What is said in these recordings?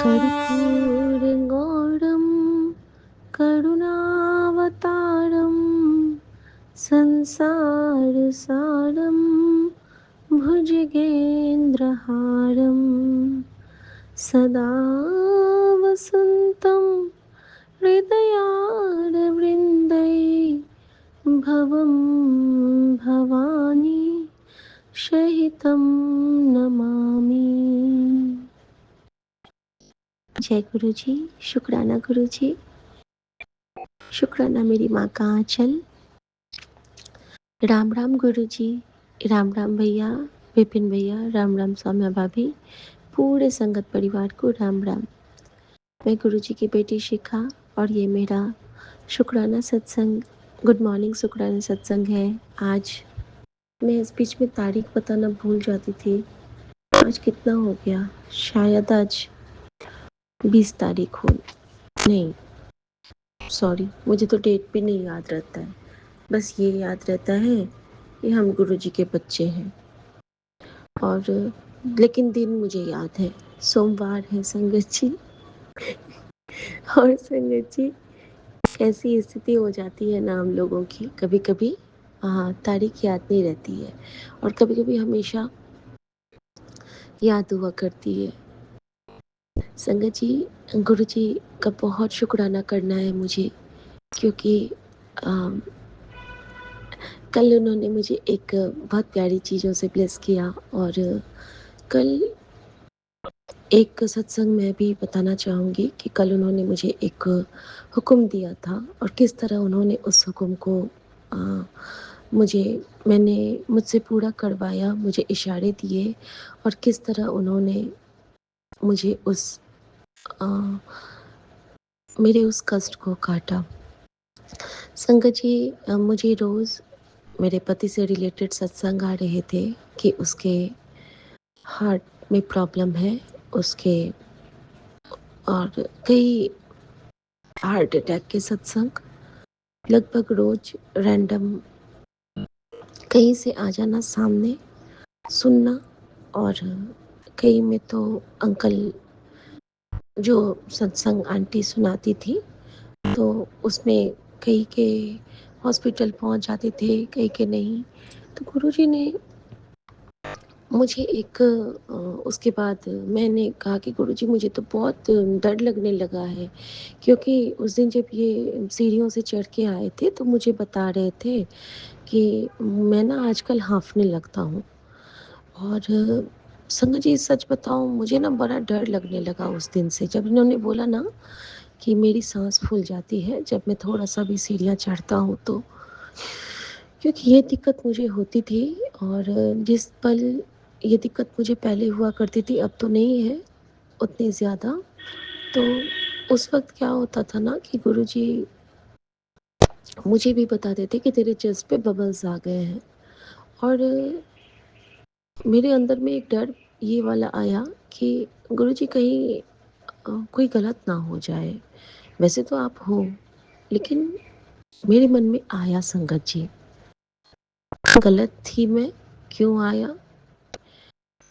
कर्पूरगौरं करुणावतारं संसारसारं भुजगेन्द्रहारं सदा वसन्तं हृदयारविन्दै भवं भवानी सहितं नमामि। जय गुरु जी। शुक्राना गुरु जी, शुक्राना मेरी माँ का आंचल। राम राम गुरु जी, राम राम भैया, विपिन भैया, राम राम सौम्या भाभी, पूरे संगत परिवार को राम राम। मैं गुरु जी की बेटी शिखा और ये मेरा शुक्राना सत्संग, गुड मॉर्निंग शुक्राना सत्संग है। आज मैं इस बीच में तारीख बताना भूल जाती थी। आज कितना हो गया, शायद आज 20 तारीख हो, नहीं सॉरी, मुझे तो डेट भी नहीं याद रहता है। बस ये याद रहता है कि हम गुरु जी के बच्चे हैं। और लेकिन दिन मुझे याद है, सोमवार है संगत जी। और संगत जी, ऐसी स्थिति हो जाती है ना हम लोगों की, कभी कभी तारीख याद नहीं रहती है और कभी कभी हमेशा याद हुआ करती है। संगत जी, गुरु जी का बहुत शुक्राना करना है मुझे, क्योंकि कल उन्होंने मुझे एक बहुत प्यारी चीज़ों से ब्लेस किया। और कल एक सत्संग में भी बताना चाहूँगी कि कल उन्होंने मुझे एक हुक्म दिया था और किस तरह उन्होंने उस हुक्म को मुझसे पूरा करवाया, मुझे इशारे दिए और किस तरह उन्होंने मुझे मेरे उस कष्ट को काटा। संगत जी, मुझे रोज़ मेरे पति से रिलेटेड सत्संग आ रहे थे कि उसके हार्ट में प्रॉब्लम है, उसके और कई हार्ट अटैक के सत्संग लगभग रोज रैंडम कहीं से आ जाना सामने सुनना। और कई में तो अंकल जो सत्संग आंटी सुनाती थी तो उसमें कई के हॉस्पिटल पहुंच जाते थे, कई के नहीं। तो गुरुजी ने मुझे उसके बाद मैंने कहा कि गुरुजी मुझे तो बहुत डर लगने लगा है, क्योंकि उस दिन जब ये सीढ़ियों से चढ़ के आए थे तो मुझे बता रहे थे कि मैं ना आजकल हाँफने लगता हूँ। और संगत जी, सच बताऊँ, मुझे ना बड़ा डर लगने लगा उस दिन से, जब इन्होंने बोला ना कि मेरी सांस फूल जाती है जब मैं थोड़ा सा भी सीढ़ियाँ चढ़ता हूँ तो। क्योंकि ये दिक्कत मुझे होती थी और जिस पल ये दिक्कत मुझे पहले हुआ करती थी, अब तो नहीं है उतनी ज़्यादा। तो उस वक्त क्या होता था ना कि गुरुजी मुझे भी बताते थे कि तेरे चेस्ट पे बबल्स आ गए हैं। और मेरे अंदर में एक डर ये वाला आया कि गुरुजी कहीं कोई गलत ना हो जाए। वैसे तो आप हो, लेकिन मेरे मन में आया संगत जी, गलत थी मैं, क्यों आया।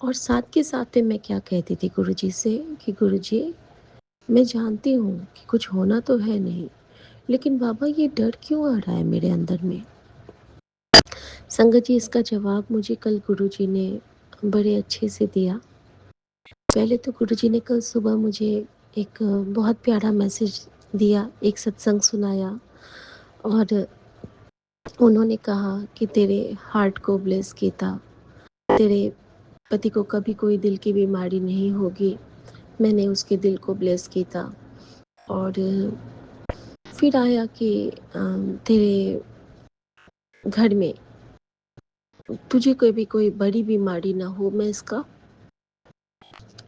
और साथ के साथ में मैं क्या कहती थी गुरुजी से कि गुरुजी, मैं जानती हूँ कि कुछ होना तो है नहीं, लेकिन बाबा ये डर क्यों आ रहा है मेरे अंदर में। संगत जी, इसका जवाब मुझे कल गुरुजी ने बड़े अच्छे से दिया। पहले तो गुरुजी ने कल सुबह मुझे एक बहुत प्यारा मैसेज दिया, एक सत्संग सुनाया और उन्होंने कहा कि तेरे हार्ट को ब्लेस किया, तेरे पति को कभी कोई दिल की बीमारी नहीं होगी। मैंने उसके दिल को ब्लेस किया। और फिर आया कि तेरे घर में तुझे कोई भी कोई बड़ी बीमारी ना हो, मैं इसका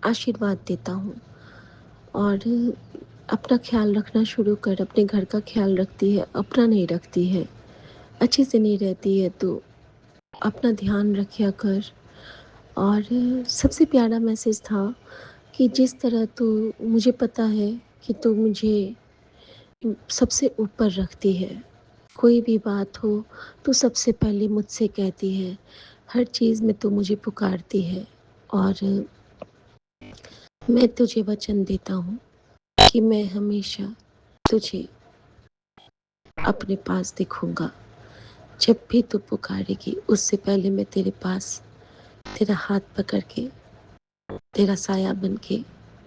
आशीर्वाद देता हूँ। और अपना ख्याल रखना शुरू कर, अपने घर का ख्याल रखती है, अपना नहीं रखती है, अच्छे से नहीं रहती है, तो अपना ध्यान रखा कर। और सबसे प्यारा मैसेज था कि जिस तरह तू, मुझे पता है कि तू मुझे सबसे ऊपर रखती है, कोई भी बात हो तो सबसे पहले मुझसे कहती है, हर चीज़ में तो मुझे पुकारती है। और मैं तुझे वचन देता हूँ कि मैं हमेशा तुझे अपने पास दिखूँगा। जब भी तू पुकारेगी उससे पहले मैं तेरे पास तेरा हाथ पकड़ के, तेरा साया बन के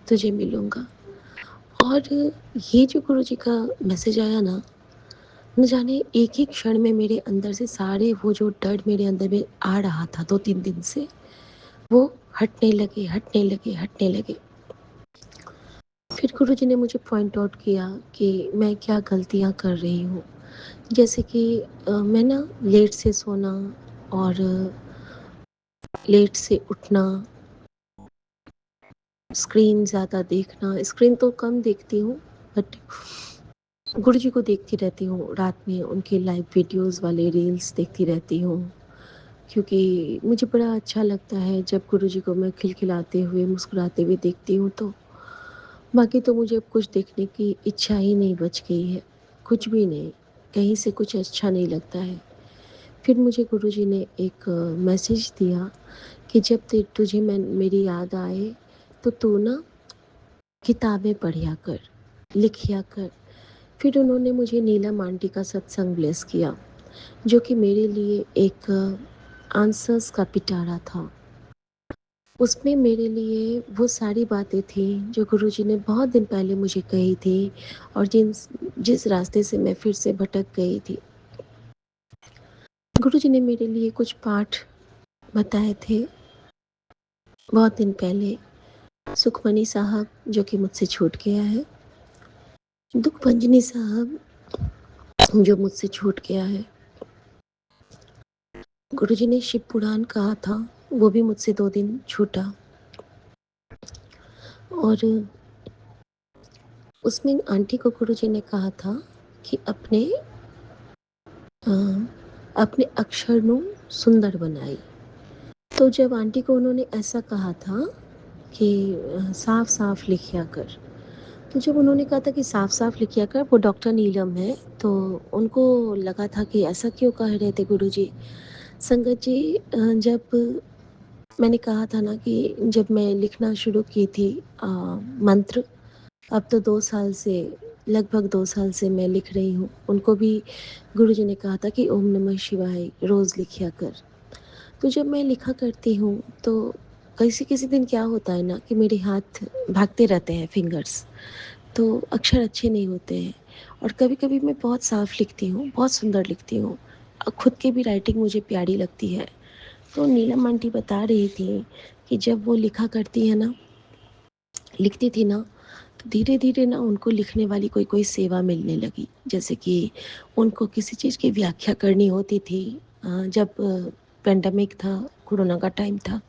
तुझे मिलूँगा। और ये जो गुरुजी का मैसेज आया ना, न जाने एक ही क्षण में मेरे अंदर से सारे वो जो डर मेरे अंदर में आ रहा था 2-3 दिन से, वो हटने लगे, हटने लगे, हटने लगे। फिर गुरुजी ने मुझे पॉइंट आउट किया कि मैं क्या गलतियाँ कर रही हूँ। जैसे कि मैं ना लेट से सोना और लेट से उठना, स्क्रीन ज़्यादा देखना, स्क्रीन तो कम देखती हूँ बट गुरुजी को देखती रहती हूँ रात में, उनके लाइव वीडियोज़ वाले रील्स देखती रहती हूँ। क्योंकि मुझे बड़ा अच्छा लगता है जब गुरुजी को मैं खिलखिलाते हुए, मुस्कुराते हुए देखती हूँ तो। बाकी तो मुझे अब कुछ देखने की इच्छा ही नहीं बच गई है, कुछ भी नहीं, कहीं से कुछ अच्छा नहीं लगता है। फिर मुझे गुरुजी ने एक मैसेज दिया कि जब तुझे मैं मेरी याद आए तो तू ना किताबें पढ़ा कर, लिखा कर। फिर उन्होंने मुझे नीलम आंटी का सत्संग ब्लेस किया, जो कि मेरे लिए एक आंसर्स का पिटारा था। उसमें मेरे लिए वो सारी बातें थी जो गुरुजी ने बहुत दिन पहले मुझे कही थी और जिस रास्ते से मैं फिर से भटक गई थी। गुरुजी ने मेरे लिए कुछ पाठ बताए थे बहुत दिन पहले। सुखमनी साहब जो कि मुझसे छूट गया है, दुखभंजनी साहब जो मुझसे छूट गया है, गुरुजी ने शिव पुराण कहा था, वो भी मुझसे 2 दिन छूटा। और उसमें आंटी को गुरुजी ने कहा था कि अ, अपने अक्षर ਨੂੰ सुंदर बनाई। तो जब आंटी को उन्होंने ऐसा कहा था कि साफ साफ लिखिया कर, तो जब उन्होंने कहा था कि साफ साफ लिखिया कर, वो डॉक्टर नीलम है, तो उनको लगा था कि ऐसा क्यों कह रहे थे गुरुजी। संगत जी, जब मैंने कहा था ना कि जब मैं लिखना शुरू की थी मंत्र, अब तो 2 साल से, लगभग 2 साल से मैं लिख रही हूँ। उनको भी गुरुजी ने कहा था कि ओम नमः शिवाय रोज़ लिखिया कर। तो जब मैं लिखा करती हूँ तो किसी-किसी दिन क्या होता है ना कि मेरे हाथ भागते रहते हैं फिंगर्स, तो अक्षर अच्छे नहीं होते हैं। और कभी-कभी मैं बहुत साफ लिखती हूँ, बहुत सुंदर लिखती हूँ। खुद की भी राइटिंग मुझे प्यारी लगती है। तो नीलम आंटी बता रही थी कि जब वो लिखा करती है ना, लिखती थी ना, तो धीरे-धीरे ना उनको लिखने वाली कोई-कोई सेवा मिलने लगी। जैसे कि उनको किसी चीज़ की व्याख्या करनी होती थी, जब पैंडेमिक था, कोरोना का टाइम था।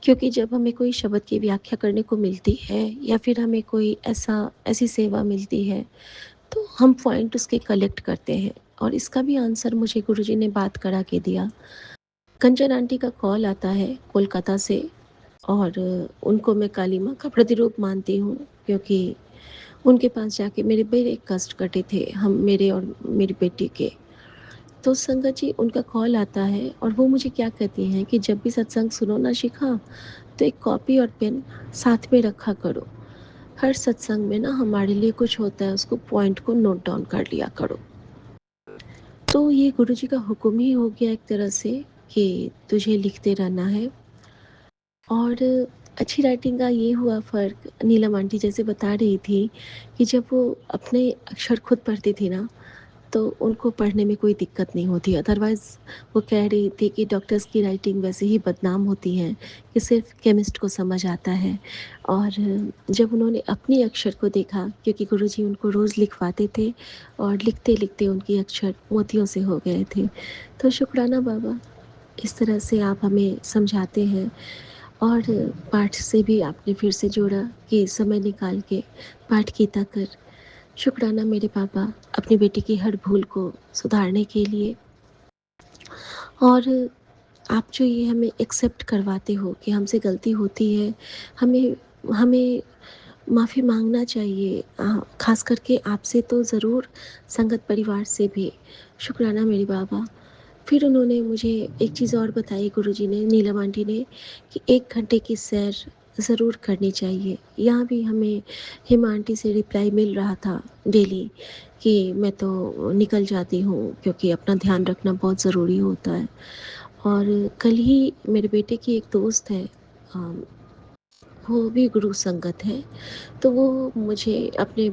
क्योंकि जब हमें कोई शब्द की व्याख्या करने को मिलती है या फिर हमें कोई ऐसी सेवा मिलती है, तो हम पॉइंट उसके कलेक्ट करते हैं। और इसका भी आंसर मुझे गुरुजी ने बात करा के दिया। कंचन आंटी का कॉल आता है कोलकाता से, और उनको मैं काली माँ का प्रतिरूप मानती हूँ, क्योंकि उनके पास जाके मेरे बड़े कष्ट कटे थे, हम मेरे और मेरी बेटी के। तो संगत जी, उनका कॉल आता है और वो मुझे क्या कहती हैं कि जब भी सत्संग सुनो ना शिखा, तो एक कॉपी और पेन साथ में रखा करो। हर सत्संग में ना हमारे लिए कुछ होता है, उसको पॉइंट को नोट डाउन कर लिया करो। तो ये गुरुजी का हुक्म ही हो गया एक तरह से कि तुझे लिखते रहना है। और अच्छी राइटिंग का ये हुआ फ़र्क, नीलम आंटी जैसे बता रही थी कि जब वो अपने अक्षर खुद पढ़ती थी ना, तो उनको पढ़ने में कोई दिक्कत नहीं होती। अदरवाइज़ वो कह रही थी कि डॉक्टर्स की राइटिंग वैसे ही बदनाम होती है कि सिर्फ़ केमिस्ट को समझ आता है। और जब उन्होंने अपनी अक्षर को देखा, क्योंकि गुरुजी उनको रोज़ लिखवाते थे और लिखते-लिखते उनके अक्षर मोतियों से हो गए थे। तो शुक्राना बाबा, इस तरह से आप हमें समझाते हैं। और पाठ से भी आपने फिर से जोड़ा कि समय निकाल के पाठ गीता कर। शुक्राना मेरे पापा, अपनी बेटी की हर भूल को सुधारने के लिए। और आप जो ये हमें एक्सेप्ट करवाते हो कि हमसे गलती होती है, हमें हमें माफ़ी मांगना चाहिए, ख़ास करके आपसे तो ज़रूर, संगत परिवार से भी। शुक्राना मेरे बाबा। फिर उन्होंने मुझे एक चीज़ और बताई गुरुजी ने, नीलम आंटी ने, कि 1 घंटे की सैर ज़रूर करनी चाहिए। यहाँ भी हमें हेमा आंटी से रिप्लाई मिल रहा था डेली कि मैं तो निकल जाती हूँ क्योंकि अपना ध्यान रखना बहुत ज़रूरी होता है। और कल ही मेरे बेटे की एक दोस्त है, वो भी गुरु संगत है, तो वो मुझे अपने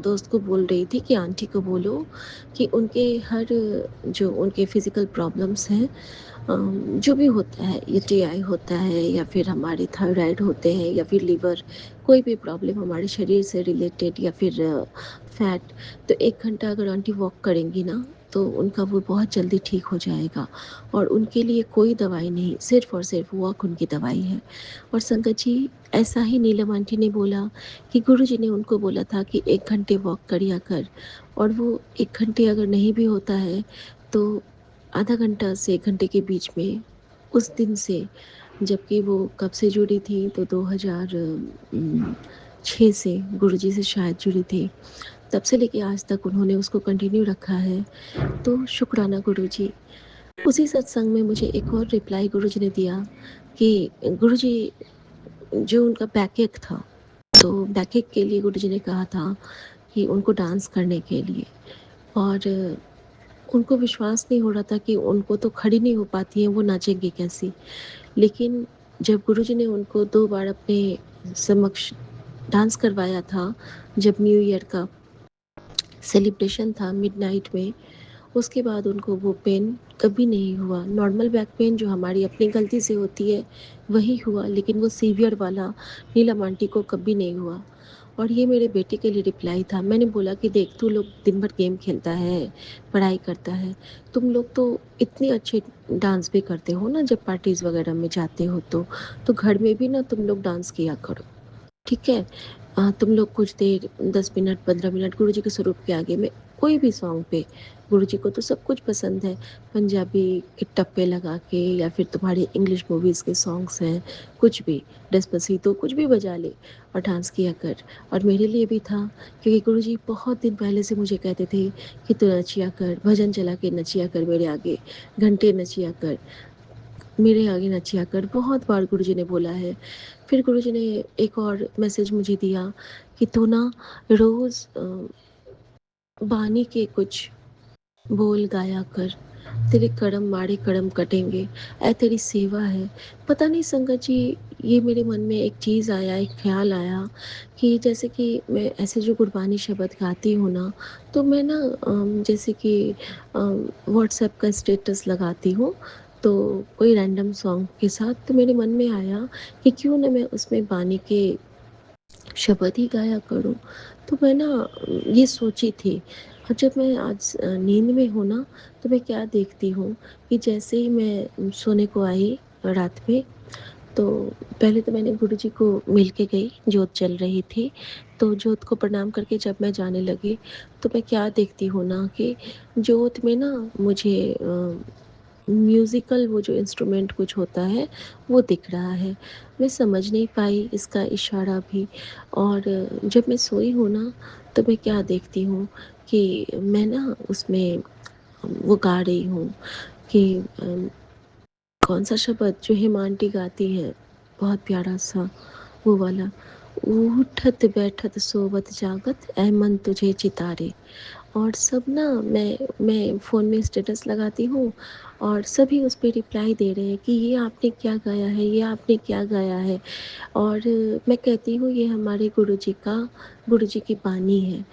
दोस्त को बोल रही थी कि आंटी को बोलो कि उनके हर जो उनके फिज़िकल प्रॉब्लम्स हैं, जो भी होता है, यूटीआई होता है या फिर हमारे थायराइड होते हैं या फिर लिवर, कोई भी प्रॉब्लम हमारे शरीर से रिलेटेड या फिर फैट, तो 1 घंटा अगर आंटी वॉक करेंगी ना, तो उनका वो बहुत जल्दी ठीक हो जाएगा। और उनके लिए कोई दवाई नहीं, सिर्फ़ और सिर्फ़ वॉक उनकी दवाई है। और संगत जी, ऐसा ही नीलम आंटी ने बोला कि गुरुजी ने उनको बोला था कि 1 घंटे वॉक करिया कर, और वो 1 घंटे अगर नहीं भी होता है, तो आधा घंटा से 1 घंटे के बीच में उस दिन से, जबकि वो कब से जुड़ी थी, तो 2006 से गुरुजी से शायद जुड़ी थी, तब से लेके आज तक उन्होंने उसको कंटिन्यू रखा है। तो शुक्राना गुरुजी। उसी सत्संग में मुझे एक और रिप्लाई गुरुजी ने दिया कि गुरुजी, जो उनका बैकएक था, तो बैकएक के लिए गुरुजी ने कहा था कि उनको डांस करने के लिए, और उनको विश्वास नहीं हो रहा था कि उनको तो खड़ी नहीं हो पाती हैं, वो नाचेंगी कैसी? लेकिन जब गुरुजी ने उनको 2 बार अपने समक्ष डांस करवाया था, जब न्यू ईयर का सेलिब्रेशन था मिडनाइट में, उसके बाद उनको वो पेन कभी नहीं हुआ। नॉर्मल बैक पेन जो हमारी अपनी गलती से होती है, वही हुआ, लेकिन वो सीवियर वाला नीलम आंटी को कभी नहीं हुआ। और ये मेरे बेटे के लिए रिप्लाई था। मैंने बोला कि देख, तू लोग दिन भर गेम खेलता है, पढ़ाई करता है, तुम लोग तो इतने अच्छे डांस भी करते हो ना, जब पार्टीज़ वगैरह में जाते हो तो घर में भी ना तुम लोग डांस किया करो। ठीक है? तुम लोग कुछ देर 10 मिनट 15 मिनट गुरुजी के स्वरूप के आगे में कोई भी सॉन्ग पे, गुरुजी को तो सब कुछ पसंद है, पंजाबी के टप्पे लगा के या फिर तुम्हारे इंग्लिश मूवीज़ के सॉन्ग्स हैं, कुछ भी, डेस्पासितो कुछ भी बजा ले और डांस किया कर। और मेरे लिए भी था, क्योंकि गुरुजी बहुत दिन पहले से मुझे कहते थे कि तू नचिया कर, भजन चला के नचिया कर मेरे आगे, घंटे नचिया कर, मेरे आगे नचिया कर, बहुत बार गुरुजी ने बोला है। फिर गुरुजी ने एक और मैसेज मुझे दिया कि तू ना रोज़ बानी के कुछ बोल गाया कर, तेरे कर्म माड़े कर्म कटेंगे, ऐ तेरी सेवा है। पता नहीं संगत जी, ये मेरे मन में एक चीज़ आया, एक ख़्याल आया कि जैसे कि मैं ऐसे जो गुरबानी शब्द गाती हूँ ना, तो मैं ना जैसे कि व्हाट्सएप का स्टेटस लगाती हूँ, तो कोई रैंडम सॉन्ग के साथ, तो मेरे मन में आया कि क्यों ना मैं उसमें बानी के शब्द ही गाया करूँ। तो मैं ना ये सोची थी, और जब मैं आज नींद में हूँ ना, तो मैं क्या देखती हूँ कि जैसे ही मैं सोने को आई रात में, तो पहले तो मैंने गुरुजी को मिल के गई, जोत जल रही थी, तो जोत को प्रणाम करके जब मैं जाने लगी, तो मैं क्या देखती हूँ ना कि जोत में ना मुझे म्यूज़िकल वो जो इंस्ट्रूमेंट कुछ होता है, वो दिख रहा है। मैं समझ नहीं पाई इसका इशारा भी। और जब मैं सोई हूँ ना, तो मैं क्या देखती हूँ कि मैं ना उसमें वो गा रही हूँ कि कौन-सा शब्द जो हेमा आंटी गाती हैं, बहुत प्यारा-सा वो वाला, "उठत बैठत सोवत जागत ऐ मन तुझे चितारे।" और सब ना मैं फ़ोन में स्टेटस लगाती हूँ, और सभी उस पे रिप्लाई दे रहे हैं कि ये आपने क्या गाया है, ये आपने क्या गाया है। और मैं कहती हूँ ये हमारे गुरुजी की बानी है।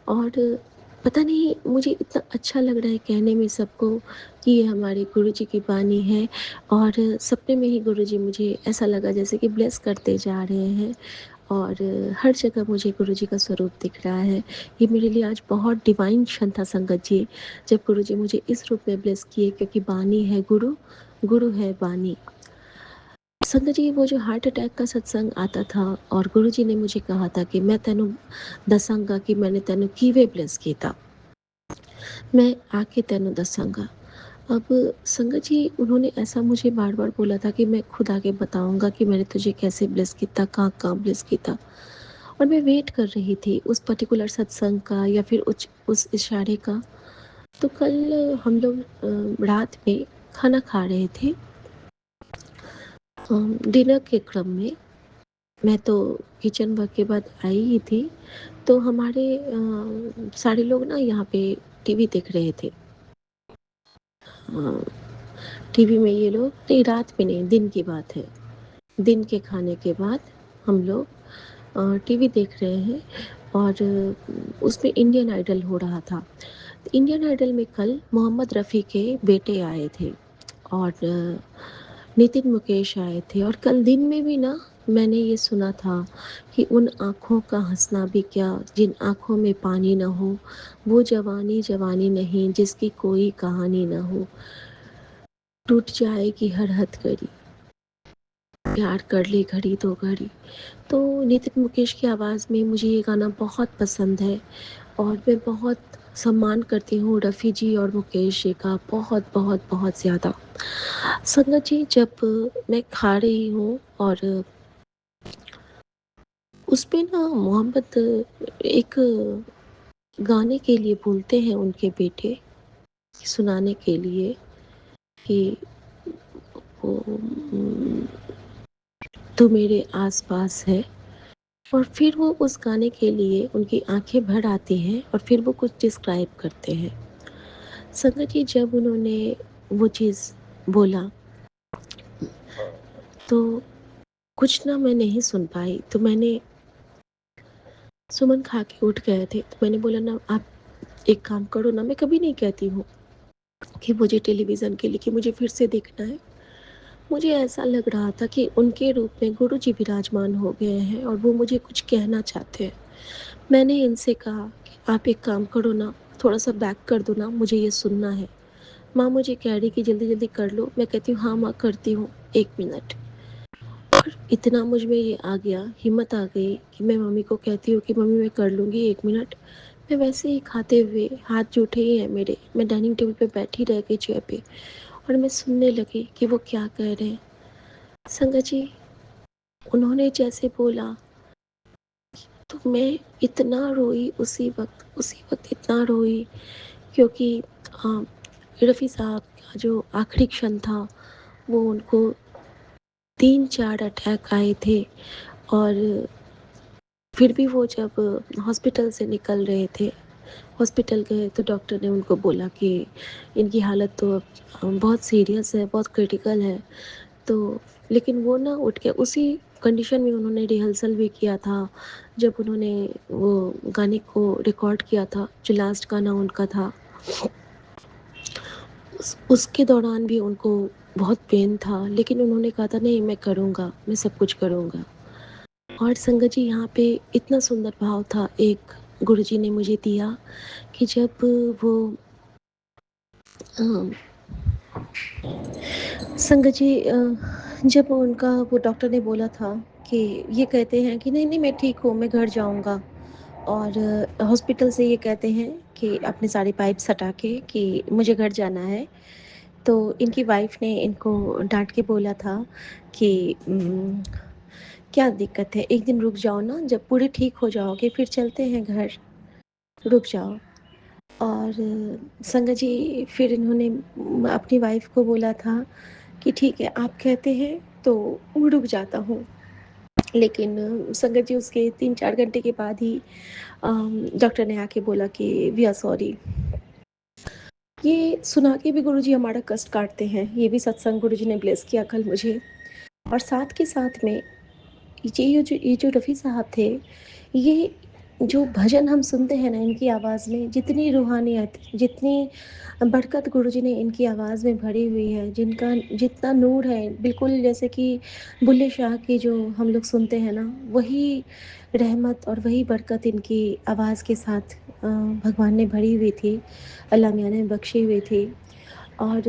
और पता नहीं मुझे इतना अच्छा लग रहा है कहने में सबको कि ये हमारे गुरुजी की बानी है। और सपने में ही गुरुजी, मुझे ऐसा लगा जैसे कि ब्लेस करते जा रहे हैं, और हर जगह मुझे गुरुजी का स्वरूप दिख रहा है। ये मेरे लिए आज बहुत डिवाइन क्षण था संगत जी, जब गुरुजी मुझे इस रूप में ब्लेस किए, क्योंकि बानी है गुरु, गुरु है बानी। संगत जी, वो जो हार्ट अटैक का सत्संग आता था, और गुरुजी ने मुझे कहा था कि मैं तेनू दसांगा कि मैंने तेनू किवें ब्लेस कीता, मैं आके तेनू दसांगा। अब संगत जी, उन्होंने ऐसा मुझे बार-बार बोला था कि मैं खुद आके बताऊँगा कि मैंने तुझे कैसे ब्लेस किया, कहाँ-कहाँ ब्लेस किया। और मैं वेट कर रही थी उस पर्टिकुलर सत्संग का या फिर उस इशारे का। तो कल हम लोग रात में खाना खा रहे थे, डिनर के क्रम में, मैं तो किचन वर्क के बाद आई ही थी, तो हमारे सारे लोग ना यहाँ पे टीवी देख रहे थे। टीवी में ये लोग, नहीं रात में नहीं, दिन की बात है। दिन के खाने के बाद हम लोग टीवी देख रहे हैं और उसमें इंडियन आइडल हो रहा था। इंडियन आइडल में कल मोहम्मद रफ़ी के बेटे आए थे और नितिन मुकेश आए थे, और कल दिन में भी ना मैंने ये सुना था कि उन आँखों का हँसना भी क्या, जिन आँखों में पानी ना हो, वो जवानी जवानी नहीं जिसकी कोई कहानी ना हो, टूट जाएगी हर हथकड़ी, प्यार कर ले घड़ी दो घड़ी। तो नितिन मुकेश की आवाज़ में मुझे ये गाना बहुत पसंद है और मैं बहुत सम्मान करती हूँ रफ़ी जी और मुकेश जी का, बहुत बहुत बहुत ज़्यादा। संगत जी, जब मैं खा रही हूँ और उसपे ना मोहम्मद एक गाने के लिए बोलते हैं उनके बेटे, सुनाने के लिए कि वो तू मेरे आस-पास है, और फिर वो उस गाने के लिए उनकी आँखें भर आती हैं और फिर वो कुछ डिस्क्राइब करते हैं। संगत जी, जब उन्होंने वो चीज़ बोला, तो कुछ ना मैं नहीं सुन पाई, तो मैंने, सुमन खा के उठ गए थे, तो मैंने बोला ना आप एक काम करो ना, मैं कभी नहीं कहती हूँ कि मुझे टेलीविज़न के लिए कि मुझे फिर से देखना है। मुझे ऐसा लग रहा था कि उनके रूप में गुरुजी विराजमान हो गए हैं और वो मुझे कुछ कहना चाहते हैं। मैंने इनसे कहा कि आप एक काम करो ना, थोड़ा-सा बैक कर दो ना, मुझे ये सुनना है। माँ मुझे कह रही कि जल्दी-जल्दी कर लो, मैं कहती हूँ हाँ माँ करती हूँ, 1 मिनट। और इतना मुझ में ये आ गया, हिम्मत आ गई कि मैं मम्मी को कहती हूँ कि मम्मी मैं कर लूँगी 1 मिनट। मैं वैसे ही खाते हुए, हाथ जूठे ही हैं मेरे, मैं डाइनिंग टेबल पे बैठी रह गई चेयर पे और मैं सुनने लगी कि वो क्या कह रहे हैं। संगत जी, उन्होंने जैसे बोला तो मैं इतना रोई उसी वक़्त इतना रोई, क्योंकि रफ़ी साहब का जो आखिरी क्षण था, वो उनको 3-4 अटैक आए थे और फिर भी वो जब हॉस्पिटल से निकल रहे थे, हॉस्पिटल गए तो डॉक्टर ने उनको बोला कि इनकी हालत तो अब बहुत सीरियस है, बहुत क्रिटिकल है। तो लेकिन वो ना उठ के उसी कंडीशन में उन्होंने रिहर्सल भी किया था, जब उन्होंने वो गाने को रिकॉर्ड किया था, जो लास्ट गाना उनका था। उसके दौरान भी उनको बहुत पेन था, लेकिन उन्होंने कहा था नहीं मैं करूँगा, मैं सब कुछ करूँगा। और संगत जी, यहाँ पे इतना सुंदर भाव था, एक गुरुजी ने मुझे दिया कि जब वो अ, संगत जी, जब उनका वो डॉक्टर ने बोला था कि ये कहते हैं कि नहीं नहीं मैं ठीक हूँ, मैं घर जाऊँगा, और हॉस्पिटल से ये कहते हैं कि अपने सारे पाइप्स हटा के कि मुझे घर जाना है। तो इनकी वाइफ ने इनको डांट के बोला था कि क्या दिक्कत है, एक दिन रुक जाओ ना, जब पूरे ठीक हो जाओगे फिर चलते हैं घर, रुक जाओ। और संगत जी, फिर इन्होंने अपनी वाइफ को बोला था कि ठीक है आप कहते हैं तो रुक जाता हूँ। लेकिन संगत जी, उसके 3-4 घंटे के बाद ही डॉक्टर ने आके बोला कि वी आर सॉरी। ये सुना के भी गुरुजी हमारा कष्ट काटते हैं, ये भी सत्संग गुरुजी ने ब्लेस किया कल मुझे। और साथ के साथ में ये जो रफ़ी साहब थे, ये जो भजन हम सुनते हैं ना इनकी आवाज़ में, जितनी रूहानियत, जितनी बरकत गुरुजी ने इनकी आवाज़ में भरी हुई है, जिनका जितना नूर है, बिल्कुल जैसे कि बुल्ले शाह की जो हम लोग सुनते हैं ना, वही रहमत और वही बरकत इनकी आवाज़ के साथ भगवान ने भरी हुई थी, अल्लाह मियाँ ने बख्शी हुई थी। और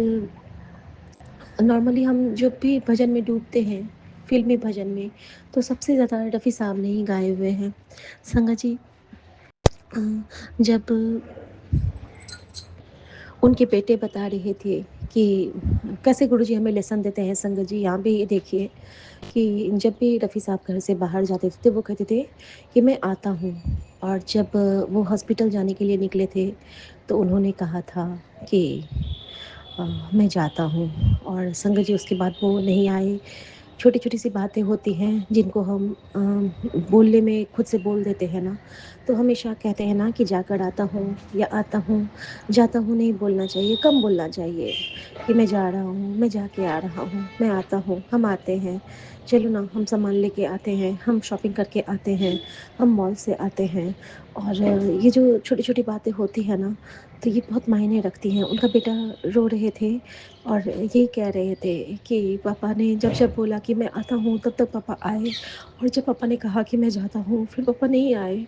नॉर्मली हम जब भी भजन में डूबते हैं, फ़िल्मी भजन में, तो सबसे ज़्यादा रफ़ी साहब ने ही गाए हुए हैं। संगत जी, अ, जब उनके बेटे बता रहे थे कि कैसे गुरुजी हमें लेसन देते हैं, संगत जी यहाँ पे ये देखिए कि जब भी रफ़ी साहब घर से बाहर जाते थे, तो वो कहते थे कि मैं आता हूँ, और जब वो हॉस्पिटल जाने के लिए निकले थे, तो उन्होंने कहा था कि मैं जाता हूँ, और संगत जी उसके बाद वो नहीं आए। छोटी छोटी सी बातें होती हैं जिनको हम बोलने में खुद से बोल देते हैं ना, तो हमेशा कहते हैं ना कि जाकर आता हूँ या आता हूँ। जाता हूँ नहीं बोलना चाहिए, कम बोलना चाहिए कि मैं जा रहा हूँ, मैं जाके आ रहा हूँ, मैं आता हूँ, हम आते हैं, चलो ना हम सामान लेके आते हैं, हम शॉपिंग करके आते हैं, हम मॉल से आते हैं। और ये जो छोटी छोटी बातें होती है ना, तो ये बहुत मायने रखती हैं। उनका बेटा रो रहे थे और यही कह रहे थे कि पापा ने जब जब बोला कि मैं आता हूँ तब तक पापा आए, और जब पापा ने कहा कि मैं जाता हूँ फिर पापा नहीं आए।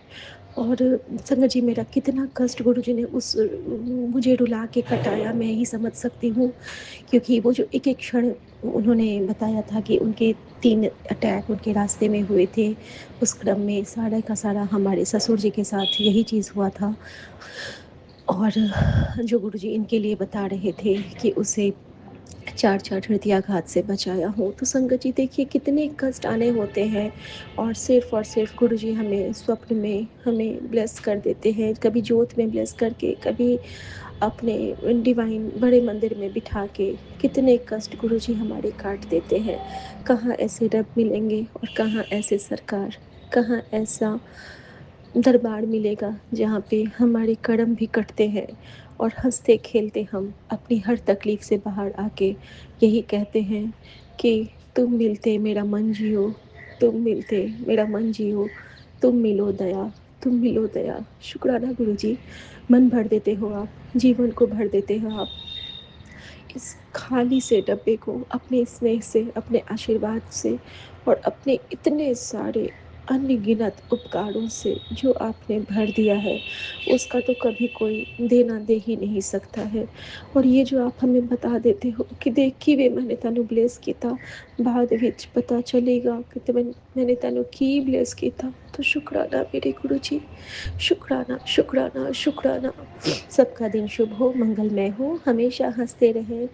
और संगत जी, मेरा कितना कष्ट गुरुजी ने उस मुझे रुला के कटाया, मैं ही समझ सकती हूँ। क्योंकि वो जो एक एक क्षण उन्होंने बताया था कि उनके 3 अटैक उनके रास्ते में हुए थे, उस क्रम में सारा का सारा हमारे ससुर जी के साथ यही चीज़ हुआ था। और जो गुरुजी इनके लिए बता रहे थे कि उसे 4-4 हृदयाघात से बचाया हूँ, तो संगत जी देखिए कितने कष्ट आने होते हैं। और सिर्फ गुरुजी हमें स्वप्न में हमें ब्लेस कर देते हैं, कभी जोत में ब्लेस करके, कभी अपने डिवाइन बड़े मंदिर में बिठा के। कितने कष्ट गुरुजी हमारे काट देते हैं। कहाँ ऐसे रब मिलेंगे और कहाँ ऐसे सरकार, कहाँ ऐसा दरबार मिलेगा जहाँ पे हमारे कर्म भी कटते हैं और हंसते खेलते हम अपनी हर तकलीफ से बाहर आके यही कहते हैं कि तुम मिलते मेरा मन जियो, तुम मिलते मेरा मन जियो, तुम मिलो दया, तुम मिलो दया। शुक्राना गुरुजी, मन भर देते हो आप, जीवन को भर देते हो आप इस खाली से डब्बे को अपने स्नेह से, अपने आशीर्वाद से और अपने इतने सारे अनगिनत उपकारों से जो आपने भर दिया है, उसका तो कभी कोई देना दे ही नहीं सकता है। और ये जो आप हमें बता देते हो कि देखी वे मैंने तेनों ब्लेस किया, बाद विच पता चलेगा कि मैंने तेनों की ब्लेस किया। तो शुक्राना मेरे गुरु जी, शुक्राना शुक्राना शुक्राना। सबका दिन शुभ हो, मंगलमय हो, हमेशा हंसते रहें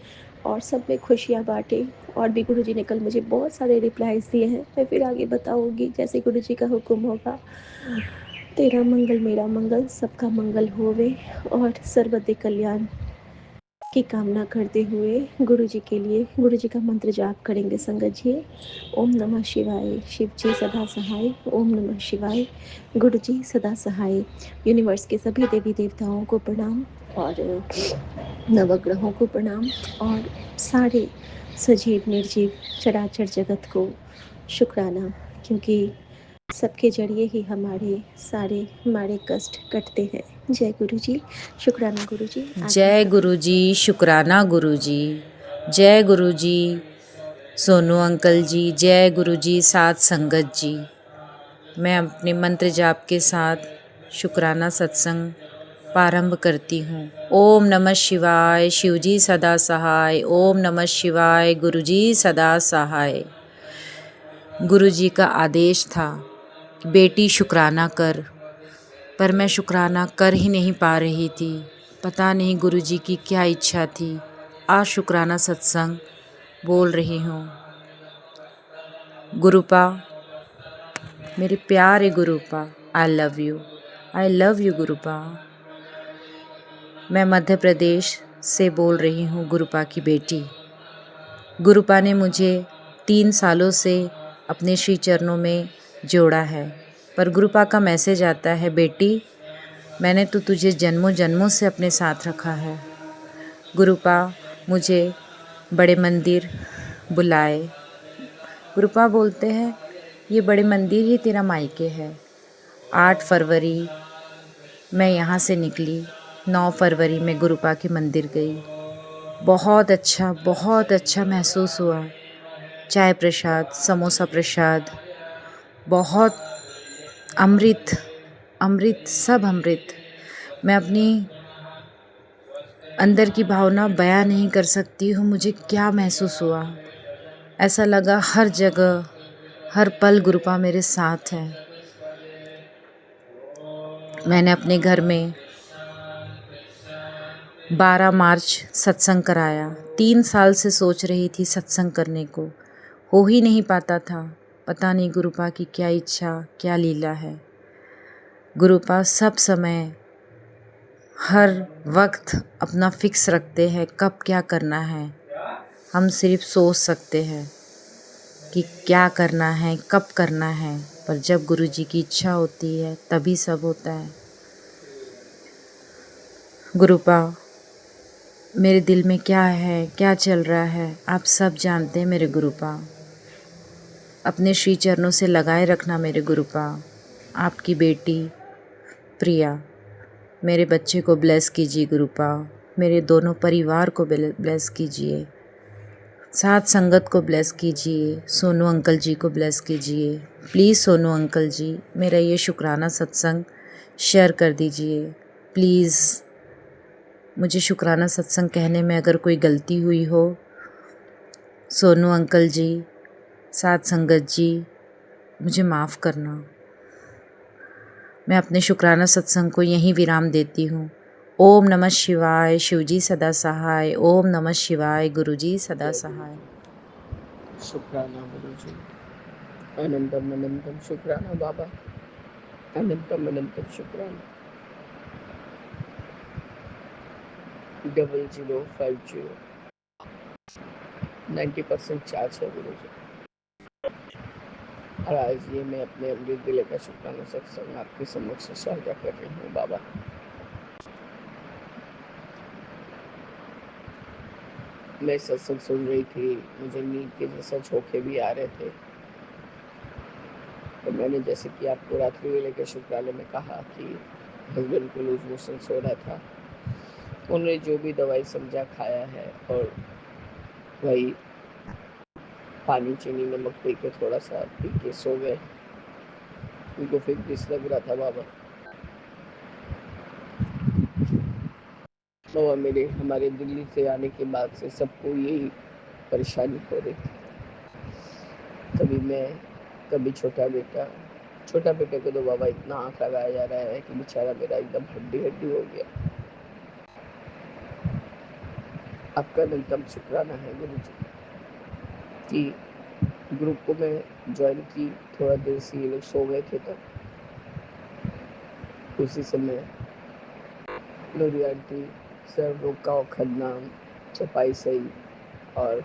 और सब में खुशियाँ बांटें। और भी गुरुजी ने कल मुझे बहुत सारे रिप्लाईज दिए हैं, मैं फिर आगे बताऊंगी जैसे गुरुजी का हुक्म होगा। तेरा मंगल मेरा मंगल, सबका मंगल होवे। और सर्वदे कल्याण की कामना करते हुए गुरुजी के लिए गुरुजी का मंत्र जाप करेंगे संगत जी। ओम नमः शिवाय, शिव जी सदा सहाय। ओम नमः शिवाय, गुरु जी सदा सहाय। यूनिवर्स के सभी देवी देवताओं को प्रणाम और नवग्रहों को प्रणाम और सारे सजीव निर्जीव चराचर जगत को शुक्राना, क्योंकि सबके जरिए ही हमारे कष्ट कटते हैं। जय गुरु जी, शुक्राना गुरु जी। जय गुरु जी, शुक्राना गुरु जी। जय गुरु जी सोनू अंकल जी, जय गुरु जी साथ संगत जी। मैं अपने मंत्र जाप के साथ शुक्राना सत्संग प्रारंभ करती हूँ। ओम नमः शिवाय, शिव जी सदा सहाय। ओम नमः शिवाय, गुरु जी सदा सहाय। गुरु जी का आदेश था बेटी शुक्राना कर, पर मैं शुक्राना कर ही नहीं पा रही थी। पता नहीं गुरुजी की क्या इच्छा थी। आज शुक्राना सत्संग बोल रही हूँ। गुरुपा, मेरे प्यारे गुरुपा, आई लव यू गुरुपा। मैं मध्य प्रदेश से बोल रही हूँ, गुरुपा की बेटी। गुरुपा ने मुझे 3 सालों से अपने श्री चरणों में जोड़ा है, पर गुरुपा का मैसेज आता है, बेटी मैंने तो तुझे जन्मों जन्मों से अपने साथ रखा है। गुरुपा मुझे बड़े मंदिर बुलाए। गुरुपा बोलते हैं ये बड़े मंदिर ही तेरा मायके है। 8 फरवरी मैं यहाँ से निकली, 9 फरवरी में गुरुपा के मंदिर गई। बहुत अच्छा महसूस हुआ। चाय प्रसाद, समोसा प्रसाद, बहुत अमृत अमृत, सब अमृत। मैं अपनी अंदर की भावना बयां नहीं कर सकती हूँ, मुझे क्या महसूस हुआ। ऐसा लगा हर जगह हर पल गुरुपा मेरे साथ है। मैंने अपने घर में 12 मार्च सत्संग कराया। 3 साल से सोच रही थी सत्संग करने को, हो ही नहीं पाता था। पता नहीं गुरुपा की क्या इच्छा, क्या लीला है। गुरुपा सब समय हर वक्त अपना फिक्स रखते हैं कब क्या करना है। हम सिर्फ सोच सकते हैं कि क्या करना है, कब करना है, पर जब गुरुजी की इच्छा होती है तभी सब होता है। गुरुपा, मेरे दिल में क्या है, क्या चल रहा है, आप सब जानते हैं मेरे गुरुपा। अपने श्री चरणों से लगाए रखना मेरे गुरुपा। आपकी बेटी प्रिया, मेरे बच्चे को ब्लेस कीजिए गुरुपा। मेरे दोनों परिवार को ब्लेस कीजिए। साथ संगत को ब्लेस कीजिए। सोनू अंकल जी को ब्लेस कीजिए। प्लीज़ सोनू अंकल जी, मेरा ये शुक्राना सत्संग शेयर कर दीजिए प्लीज़। मुझे शुक्राना सत्संग कहने में अगर कोई गलती हुई हो, सोनू अंकल जी, साथ संगत जी, मुझे माफ़ करना। मैं अपने शुक्राना सत्संग को यहीं विराम देती हूँ। ओम नमः शिवाय, शिवजी सदा सहाय। ओम नमः शिवाय, गुरुजी सदा सहाय। शुक्राना गुरुजी, अनंतम अनंतम शुक्राना बाबा, अनंतम अनंतम शुक्राना। 0050 90% चार्ज है गुरुजी। और आज ये मैं अपने अमृत दिले का शुक्राना सत्संग आपके समक्ष साझा कर रही हूँ बाबा। मैं सत्संग सुन रही थी, मुझे नींद के जैसा झोंके भी आ रहे थे। तो मैंने जैसे कि आपको रात्रि वेले के शुक्रालय में कहा कि हस्बैंड को लूज मोशन हो रहा था, उन्होंने जो भी दवाई समझा खाया है और वही पानी चीनी नमक पी के थोड़ा सा पी के सो गए। उनको फिर डिस लग रहा था बाबा। बाबा मेरे हमारे दिल्ली से आने के बाद से सबको यही परेशानी हो रही थी। कभी मैं, कभी छोटा बेटे को तो बाबा इतना आँख लगाया जा रहा है कि बेचारा मेरा एकदम हड्डी हड्डी हो गया। आपका न्यूनतम शुक्राना है गुरु जी कि ग्रुप को मैं ज्वाइन की, थोड़ा देर से ये लोग सो गए थे, तो उसी समय लोरी आंटी, सर रोका खन्ना, चपाई सही और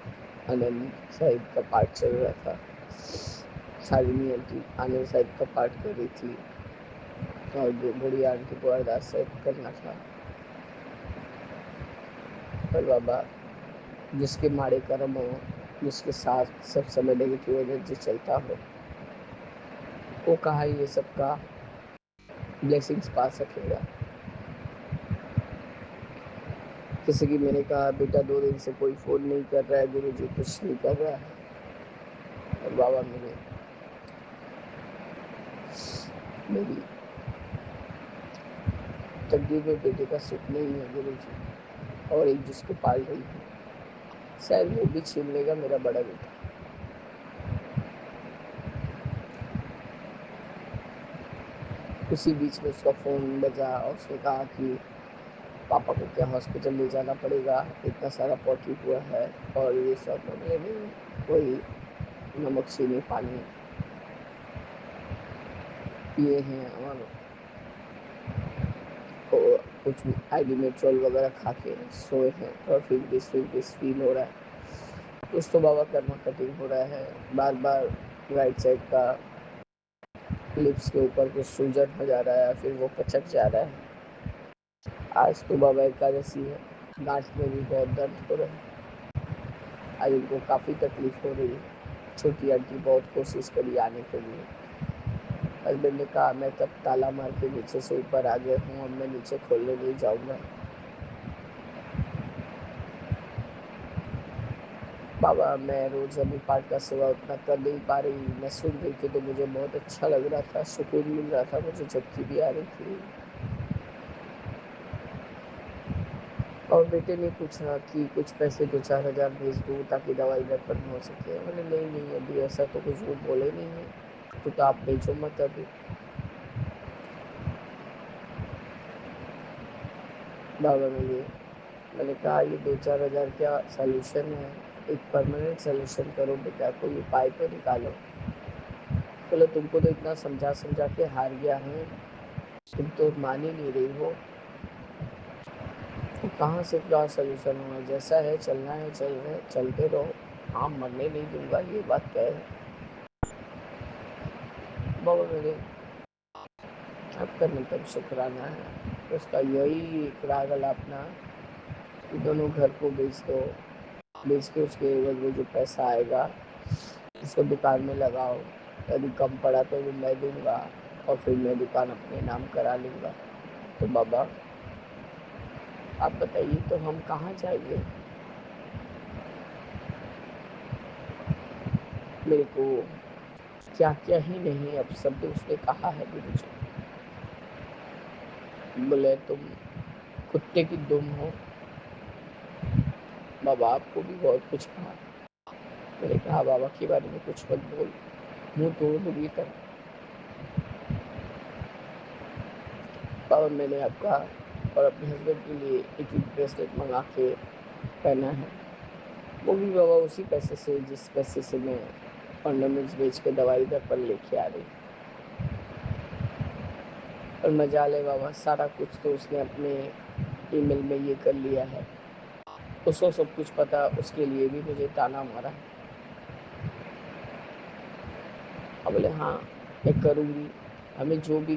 आनंद साहिब का पाठ चल रहा था। शालिनी आंटी आनंद साहिब का पाठ कर रही थी और बड़ी आंटी को अरदास साहिब करना था। पर बाबा, जिसके माड़े कर्म हो, जिसके साथ सब समय नेगेटिव एनर्जी चलता हो, वो कहा ये सबका ब्लेसिंग्स पा सकेगा। किसी की मैंने कहा बेटा 2 दिन से कोई फ़ोन नहीं कर रहा है गुरु जी, कुछ नहीं कर रहा है। और बाबा मेरी तकदीर में बेटे का सुख नहीं है गुरु जी, और एक जिसको पाल रही है, शायद वो भी छीन लेगा मेरा बड़ा बेटा। उसी बीच में उसका फ़ोन बजा और उसने कहा कि पापा को क्या हॉस्पिटल ले जाना पड़ेगा, इतना सारा पॉटी हुआ है और ये सब। मैंने वही नमक चीनी पानी पिए हैं और कुछ आइडिमेट्रोल वगैरह खा के सोए हैं और फिर भी फील हो रहा है। कुछ तो बाबा कर्मा कटिंग हो रहा है, बार बार राइट साइड का लिप्स के ऊपर कुछ सूजन हो जा रहा है, फिर वो पचक जा रहा है। आज तो बाबा एकादशी है, गांठ में भी बहुत दर्द हो रहा है। आज उनको काफ़ी तकलीफ हो रही है। छोटी आंटी बहुत कोशिश करी आने के लिए। हस्बैंड ने कहा मैं तब ताला मार के नीचे से ऊपर आ गया हूँ, अब मैं नीचे खोलने नहीं जाऊँगा। बाबा मैं रोज़ अभी पाठ का सेवा उतना कर नहीं पा रही। मैं सुन रही थी तो मुझे बहुत अच्छा लग रहा था, सुकून मिल रहा था, मुझे झपकी भी आ रही थी। और बेटे ने पूछा कि कुछ पैसे 2-4 हज़ार भेज दूँ ताकि दवाई में खत्म हो सके। मैंने नहीं अभी ऐसा तो कुछ वो बोले नहीं है, तो आप भेजो मत अभी। बाबा मैंने कहा ये 2-4 हज़ार क्या सॉल्यूशन है, एक परमानेंट सॉल्यूशन करो बेटा, कोई उपाय तो निकालो। बोले तुमको तो इतना समझा समझा के हार गया हूँ, तुम तो मान ही नहीं रही हो, तो कहाँ से क्या सॉल्यूशन होगा। जैसा है चलना है चलते रहो, हाँ मरने नहीं दूंगा, ये बात तय है। बाबा मेरे आपका नितम शुक्राना है। उसका यही एक राग अलापना कि दोनों घर को बेच दो, बेच के उसके एवज में जो पैसा आएगा उसको दुकान में लगाओ, यदि कम पड़ा तो वो मैं दूंगा और फिर मैं दुकान अपने नाम करा लूँगा। तो बाबा आप बताइए तो हम कहाँ जाएंगे? मेरे को क्या क्या ही नहीं अब शब्द उसने कहा है गुरुजी। बोले तुम कुत्ते की दुम हो। बाबा आपको भी बहुत कुछ कहा। मैंने कहा बाबा के बारे में कुछ मत बोल, मुंह तोड़ दूंगी तब। बाबा मैंने आपका और अपने हस्बैंड के लिए एक ब्रेसलेट मंगा के पहना है, वो भी बाबा उसी पैसे से जिस पैसे से मैं ऑर्नामेंट्स बेच के दवाई घर पर लेके आ रही। और मजा ले बाबा, सारा कुछ तो उसने अपने ईमेल में ये कर लिया है, उसको सब कुछ पता, उसके लिए भी मुझे ताना मारा। अब बोले हाँ मैं करूँगी, हमें जो भी,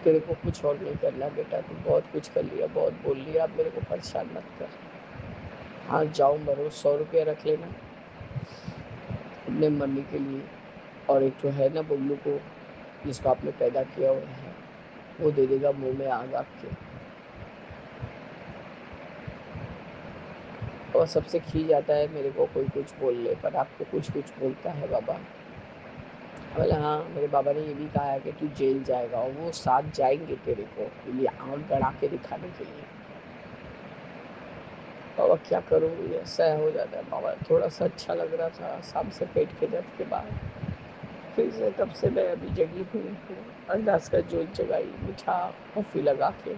तेरे को कुछ और नहीं करना बेटा, तू बहुत कुछ कर लिया, बहुत बोल लिया, अब मेरे को परेशान मत कर। हाँ जाओ मरो, 100 रुपया रख लेना अपने मम्मी के लिए, और एक जो है ना बबलू को जिसको आपने पैदा किया हुआ है वो दे देगा मुंह में आग आपके। और सबसे खींच आता है मेरे को कोई कुछ बोल ले, पर आपको कुछ कुछ बोलता है बाबा। बोले हाँ मेरे बाबा ने ये भी कहा है कि तू जेल जाएगा, और वो साथ जाएंगे तेरे को ये आग गड़ा के दिखाने के लिए। बाबा क्या करूँ, ऐसा हो जाता है बाबा। थोड़ा सा अच्छा लग रहा था शाम से पेट के दर्द के बाद, फिर से तब से मैं अभी जगी हुई हूँ। अंदाज का जोत जगाई, मीठा कॉफ़ी लगा के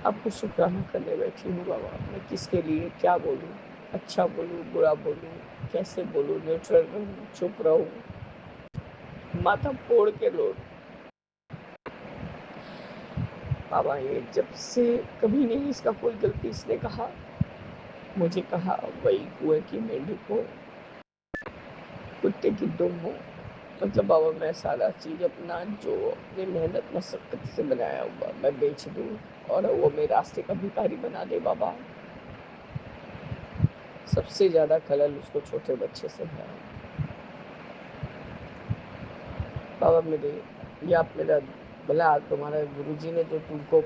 आपको शुक्राना करने बैठी हूँ बाबा। मैं किसके लिए क्या बोलूँ, अच्छा बोलूँ बुरा बोलूँ, कैसे बोलूँ, न्यूट्रल रहूँ, चुप रहूँ, माथा फोड़ के रो। बाबा ये जब से कभी नहीं इसका कोई गलती इसने कहा, मुझे कहा वही कुएं की मेंढी को कुत्ते की दुम हो। मतलब बाबा मैं सारा चीज़ अपना जो अपनी मेहनत मशक्क़त से बनाया हुआ मैं बेच दूँ और वो मेरे रास्ते का भिखारी बना दे बाबा। सबसे ज़्यादा खलल उसको छोटे बच्चे से है बाबा मेरे। ये आप मेरा बोला तुम्हारे गुरुजी ने जो तुमको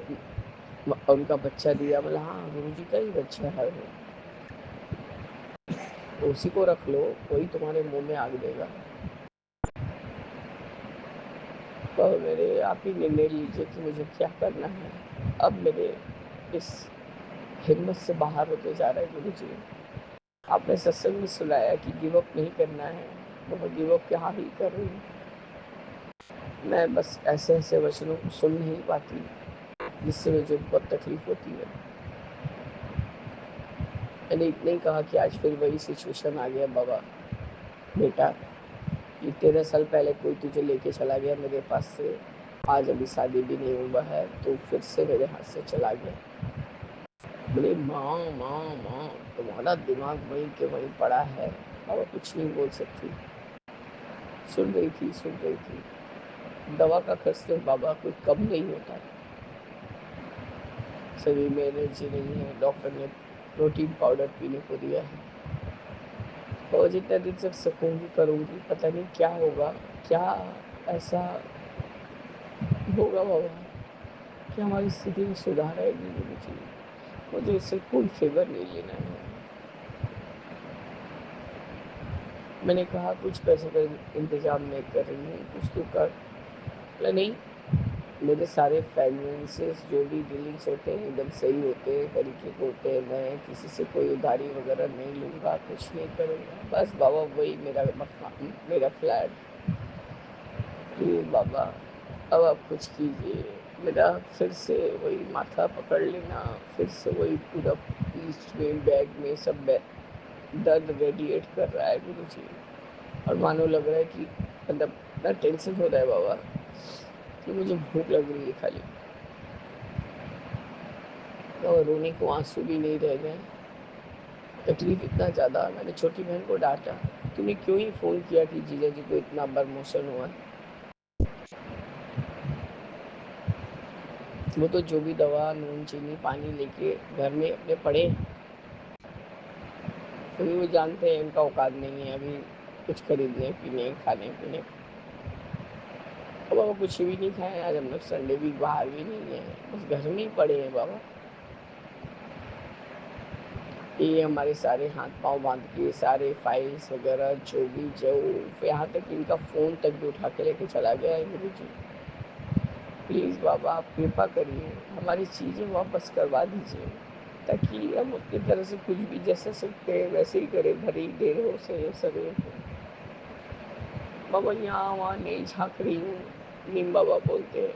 उनका बच्चा दिया, बोला हाँ गुरुजी का ही बच्चा है वो, तो उसी को रख लो, वही तुम्हारे मुंह में आग देगा। तो मेरे आप ही निर्णय लीजिए कि मुझे क्या करना है। अब मेरे इस हिम्मत से बाहर होते जा रहे हैं गुरुजी। आपने सत्संग में सुनाया कि गिव अप नहीं करना है, तो मैं गिव अप क्या ही कर रही हूँ। मैं बस ऐसे ऐसे वचनों को सुन नहीं पाती जिससे मुझे बहुत तकलीफ होती है। मैंने इतना ही कहा कि आज फिर वही सिचुएशन आ गया बाबा। बेटा ये 13 साल पहले कोई तुझे लेके चला गया मेरे पास से, आज अभी शादी भी नहीं हुआ है तो फिर से मेरे हाथ से चला गया। बोले माँ माँ माँ, तुम्हारा दिमाग वहीं के वहीं पड़ा है। बाबा कुछ नहीं बोल सकती, सुन रही थी सुन रही थी। दवा का खर्च तो बाबा कोई कम नहीं होता, शरीर में एनर्जी नहीं है, डॉक्टर ने प्रोटीन पाउडर पीने को दिया है, और जितना दिन तक सकूंगी करूंगी, पता नहीं क्या होगा, क्या ऐसा होगा बाबा कि हमारी स्थिति में सुधार आएगी गुरु जी। मुझे इससे कोई फेवर नहीं लेना है। मैंने कहा कुछ पैसे का इंतजाम मैं कर रही हूँ, कुछ तो कर। बोला नहीं, मेरे सारे फाइनेंसेस जो भी डीलिंग्स होते हैं एकदम सही होते हैं, तरीके के होते हैं, मैं किसी से कोई उधारी वगैरह नहीं लूँगा, कुछ नहीं करूँगा। बस बाबा वही मेरा मकान, मेरा फ्लैट, प्लीज़ बाबा अब आप कुछ कीजिए। मेरा फिर से वही माथा पकड़ लेना, फिर से वही पूरा ईस्ट में बैग में सब दर्द रेडिएट कर रहा है गुरु जी। और मानो लग रहा है कि मतलब इतना टेंशन हो रहा है बाबा कि मुझे भूख लग रही है खाली, और रोने को आंसू भी नहीं रह गए। तकलीफ इतना ज़्यादा, मैंने छोटी बहन को डांटा, तूने क्यों ही फ़ोन किया कि जीजा जी को इतना बरमोशन हुआ है? वो तो जो भी दवा, नून, चीनी, पानी लेके घर में अपने पड़े हैं। क्योंकि वो जानते हैं इनका औकात नहीं है अभी कुछ खरीदने, पीने, खाने-पीने का। और बाबा कुछ भी नहीं खाए आज हम लोग, संडे भी बाहर भी नहीं गए हैं, बस घर में ही पड़े हैं बाबा। ये हमारे सारे हाथ-पाँव बाँध के, सारे फाइल्स वगैरह जो यहाँ तक कि इनका फ़ोन तक भी उठा के लेके चला गया है गुरुजी। प्लीज़ बाबा आप कृपा करिए, हमारी चीज़ें वापस करवा दीजिए, ताकि हम अपनी तरह से कुछ भी जैसा सकते हैं वैसे ही करें, भले ही देर हो सवेर हो। बाबा यहाँ वहाँ नहीं झाँक रही हूँ, नीम बाबा बोलते हैं,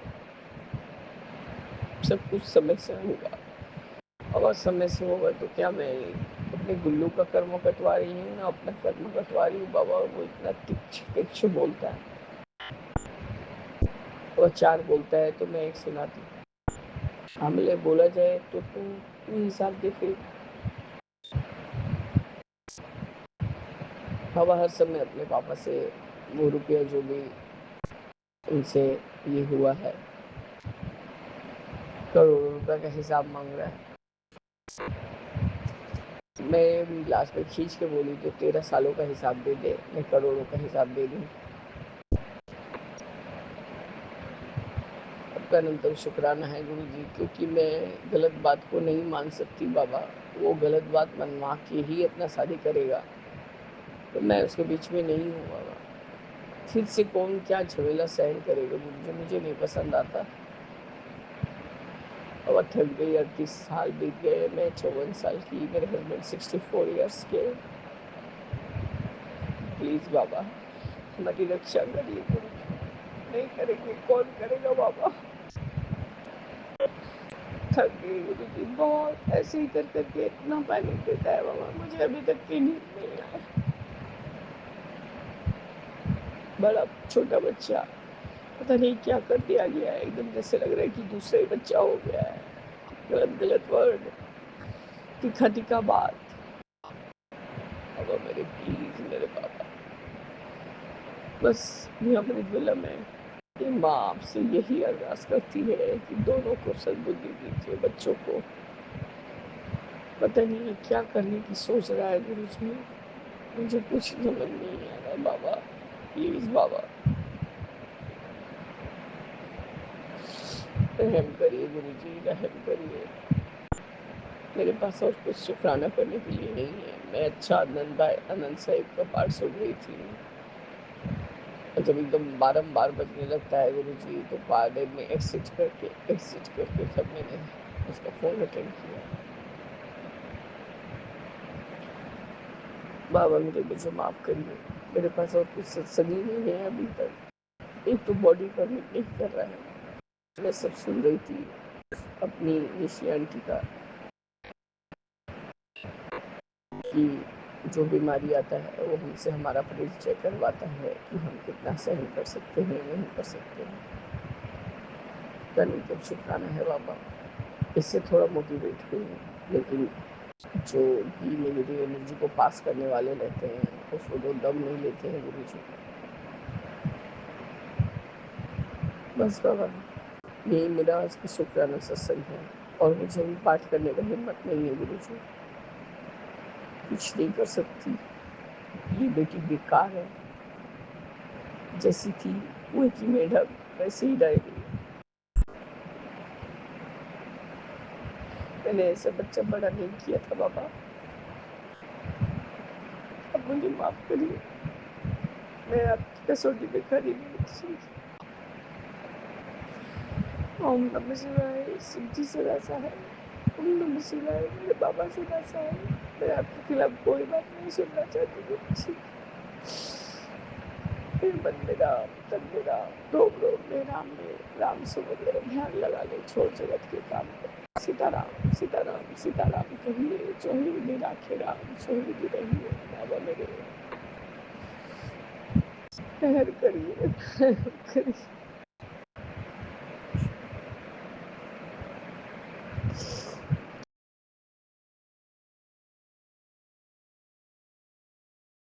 सब कुछ समय से होगा। अगर समय से होगा तो क्या मैं अपने गुल्लू का कर्म कटवा रही हूँ ना अपना कर्म कटवा रही हूँ बाबा। वो इतना तिक्छ तिक्छ बोलता है, वो 4 बोलता है तो मैं 1 सुनाती हूँ। हमले बोला जाए तो तू हिसाब दे फिर। बाबा हर समय अपने पापा से वो रुपया जो भी उनसे ये हुआ है, करोड़ों रुपए का हिसाब मांग रहा है। मैं लास्ट में खींच के बोली तो 13 सालों का हिसाब दे दे, मैं करोड़ों का हिसाब दे दूँ। आपका अनंतम शुक्राना है गुरुजी, क्योंकि मैं गलत बात को नहीं मान सकती बाबा। वो गलत बात मनवा के ही अपना शादी करेगा, तो मैं उसके बीच में नहीं हूँ बाबा। फिर से कौन क्या झमेला सहन करेगा गुरुजी, मुझे नहीं पसंद आता। अब थक गई, 38 साल बीत गए, मैं 54 साल की, मेरे हस्बैंड 64 ईयर्स के। प्लीज़ बाबा हमारी रक्षा करिए गुरुजी। नहीं करेंगे कौन करेगा बाबा। थक गई गुरुजी बहुत, ऐसे ही कर करके इतना पैनिक देता है बाबा, मुझे अभी तक की नींद नहीं आया। बड़ा छोटा बच्चा पता नहीं क्या कर दिया गया है, एकदम जैसे लग रहा है कि दूसरा ही बच्चा हो गया है। गलत गलत वर्ड, तीखा तीखा बात। बाबा मेरे प्लीज मेरे पापा, बस यहाँ मृदुला में ये माँ आपसे यही अरदास करती है कि दोनों को सद्बुद्धि दीजिए। बच्चों को पता नहीं क्या करने की सोच रहा है गुरु जी, मुझे कुछ समझ नहीं आ रहा है बाबा। प्लीज बाबा रहम करिए गुरु जी, रहम करिए। मेरे पास और कुछ शुक्राना करने के लिए नहीं है। मैं अच्छा आनंद साहिब का पाठ सुन रही थी, और जब एकदम बारंबार बजने लगता है गुरु जी, तो बाद में एग्जिट करके जब मैंने उसका फ़ोन अटेंड किया। बाबा मुझे माफ़ करिए, मेरे पास और कुछ सत्संग ही नहीं है अभी तक। एक तो बॉडी परमिट नहीं कर रहा है। मैं सब सुन रही थी अपनी निशी आंटी का, कि जो बीमारी आता है वो हमसे हमारा परिचय करवाता है कि हम कितना सहन कर सकते हैं, नहीं कर सकते हैं। करने तो शुक्राना है बाबा, इससे थोड़ा मोटिवेट हुई हूँ। लेकिन जो भी नेगेटिव एनर्जी को पास करने वाले रहते हैं उसको तो दम नहीं लेते हैं गुरु जी। बस बाबा यही मेरा आज का शुक्राना सत्संग है, और मुझे भी पाठ करने का हिम्मत नहीं है गुरु जी। कुछ नहीं कर सकती, ये बेटी बेकार है, जैसी थी कुएं की मेढक वैसे ही रहेगी। मैंने ऐसा बच्चा बड़ा नहीं किया था बाबा, अब मुझे माफ़ करिए। मैं आपकी कसौटी पे खरी नहीं थी। ओम नमः शिवाय, शिव जी से वैसा है। ओम नमः शिवाय, मेरे बाबा से वैसा है। मैं आपके खिलाफ कोई बात नहीं सुनना चाहती गुरुजी। हे मन में राम, तन में राम, रोम रोम में राम में, राम सुमिर ले, ध्यान लगा ले, छोड़ जगत के काम को। सीताराम सीताराम सीताराम कहिए, जो ही विधि राखे राम, सो ही विधि रहिए। बाबा मेरे रहम करिए, रहम करिए।